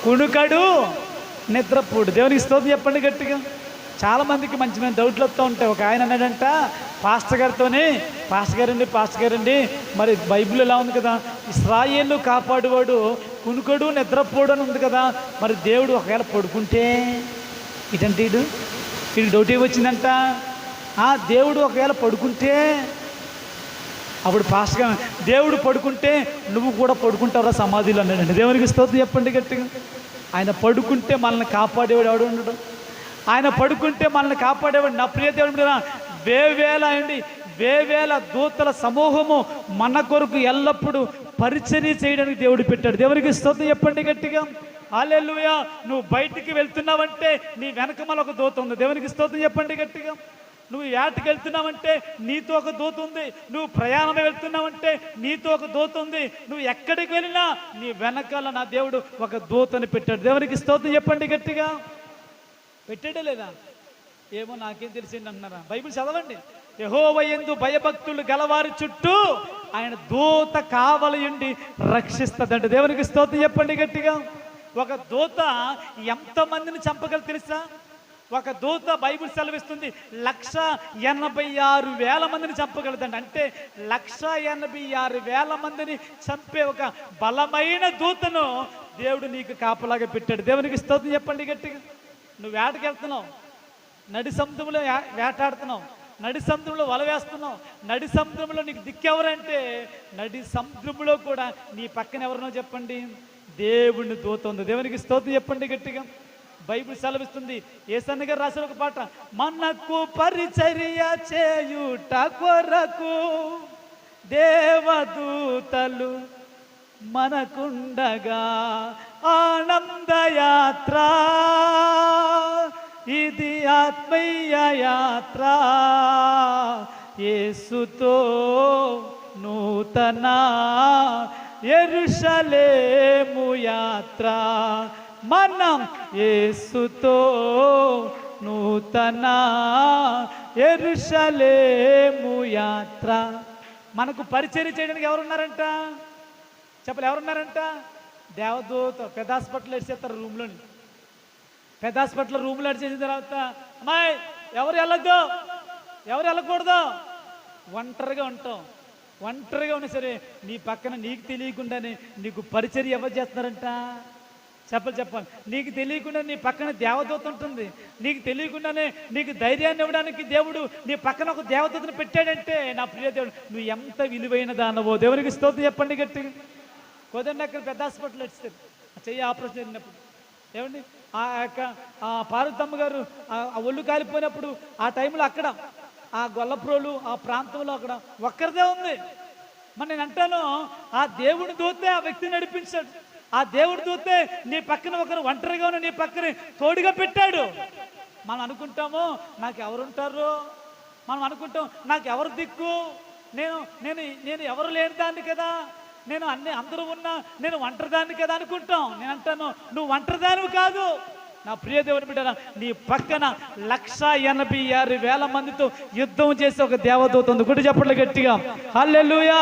కునుకడు, నిద్రపోడు. దేవునికి స్తోత్రం చెప్పండి గట్టిగా. చాలామందికి మంచి మంచి డౌట్లు వస్తూ ఉంటాయి. ఒక ఆయన అన్నాడంట పాస్టర్ గారండి మరి బైబిల్ ఎలా ఉంది కదా, ఇశ్రాయేలు కాపాడువాడు కునుకడు నిద్రపోడు అని ఉంది కదా, మరి దేవుడు ఒకవేళ పడుకుంటే ఇటంటే వీడికి డౌట్ ఏమొచ్చిందంట, దేవుడు ఒకవేళ పడుకుంటే, అప్పుడు పాస్టర్ గారు దేవుడు పడుకుంటే నువ్వు కూడా పడుకుంటావురా సమాధిలో అన్నాడండి. దేవునికి స్తోత్రం చెప్పండి గట్టిగా. ఆయన పడుకుంటే మనల్ని కాపాడేవాడు ఎవడు ఉండడు. ఆయన పడుకుంటే మనల్ని కాపాడేవాడు. నా ప్రియ దేవుడు, వేవేల దూతల సమూహము మన కొరకు ఎల్లప్పుడూ పరిచర్య చేయడానికి దేవుడు పెట్టాడు. దేవునికి స్తోత్రం చెప్పండి గట్టిగా. హల్లెలూయా. నువ్వు బయటికి వెళ్తున్నావంటే నీ వెనకమాల ఒక దూత ఉంది. దేవునికి స్తోత్రం చెప్పండి గట్టిగా. నువ్వు వేటకి వెళ్తున్నావంటే నీతో ఒక దూత ఉంది. నువ్వు ప్రయాణం వెళ్తున్నావంటే నీతో ఒక దూత ఉంది. నువ్వు ఎక్కడికి వెళ్ళినా నీ వెనకాల నా దేవుడు ఒక దూతని పెట్టాడు. దేవునికి స్తోత్రం చెప్పండి గట్టిగా. పెట్టాడే లేదా? ఏమో నాకేం తెలిసింది అంటున్నారా? బైబిల్ చదవండి. యెహోవా యందు భయభక్తులు గలవారి చుట్టూ ఆయన దూత కావలియుండి రక్షిస్తుందంట. దేవునికి స్తోత్రం చెప్పండి గట్టిగా. ఒక దూత ఎంతమందిని చంపగలరు తెలుసా? ఒక దూత బైబిల్ సెలవిస్తుంది 186,000 మందిని చంపగలదండి. అంటే 186,000 మందిని చంపే ఒక బలమైన దూతను దేవుడు నీకు కాపలాగా పెట్టాడు. దేవునికి స్తోత్రం చెప్పండి గట్టిగా. నువ్వు వేటకి వెళ్తున్నావు, నడి సముద్రంలో వేటాడుతున్నావు, నడి సముద్రంలో వల వేస్తున్నావు. నడి సముద్రంలో నీకు దిక్కెవరంటే నడి సముద్రంలో కూడా నీ పక్కన ఎవరినో చెప్పండి, దేవుని దూత ఉంది. దేవునికి స్తోత్రం చెప్పండి గట్టిగా. బైబిల్ సెలవిస్తుంది. యేసయ్య గారు రాసిన ఒక పాట, మనకు పరిచర్య చేయుట కొరకు దేవదూతలు మనకుండగా ఆనందయాత్ర, ఇది ఆత్మీయ యాత్ర, యేసుతో నూతన యెరూషలేము యాత్ర, మనం యేసుతో నూతన యెరూషలేము యాత్ర. మనకు పరిచర్య చేయడానికి ఎవరున్నారంట? చెప్పలే, ఎవరున్నారంట? దేవదూత. పెద్ద హాస్పిటల్ ఎడిచేస్తారు రూమ్లోని. పెద్ద హాస్పిటల్ రూమ్లో ఎడిచేసిన తర్వాత అమ్మాయి ఎవరు వెళ్ళకూడదు, ఒంటరిగా ఉంటాం. ఒంటరిగా ఉన్నా సరే నీ పక్కన నీకు తెలియకుండానే నీకు పరిచర్య ఎవరు చేస్తున్నారంట? చెప్పాలి. నీకు తెలియకుండా నీ పక్కన దేవదూత ఉంటుంది. నీకు తెలియకుండానే నీకు ధైర్యాన్ని ఇవ్వడానికి దేవుడు నీ పక్కన ఒక దేవదూతను పెట్టాడంటే నా ప్రియ దేవుడు, నువ్వు ఎంత విలువైన దానవో. దేవునికి స్తోత్రం చెప్పండి గట్టిగా. కుదరండి, అక్కడ పెద్ద హాస్పిటల్ ఇస్తారు, చెయ్యి ఆపరేషన్ జరిగినప్పుడు ఏమండి, ఆ యొక్క పార్వతమ్మ గారు ఒళ్ళు కాలిపోయినప్పుడు ఆ టైంలో అక్కడ ఆ గొల్లప్రోలు ఆ ప్రాంతంలో అక్కడ ఒక్కరిదే ఉంది. మరి నేను అంటాను, ఆ దేవుడి దూతే ఆ వ్యక్తిని నడిపించాడు. ఆ దేవుడి దూతే నీ పక్కన ఒకరు ఒంటరిగా ఉన్న నీ పక్కన తోడుగా పెట్టాడు. మనం అనుకుంటాము నాకు ఎవరుంటారు, మనం అనుకుంటాం నాకు ఎవరు దిక్కు, నేను ఎవరు లేని దాన్ని కదా, నేను అందరూ ఉన్నా నేను ఒంటరిదాన్ని కదా అనుకుంటాం. నేను అంటాను, నువ్వు ఒంటరిదానివి కాదు నా ప్రియ దేవుని బిడ్డ. నీ పక్కన 186,000 మందితో యుద్ధం చేసే ఒక దేవదూత ఉంది. గుడి చెప్పట్లు గట్టిగా. హల్లెలూయా.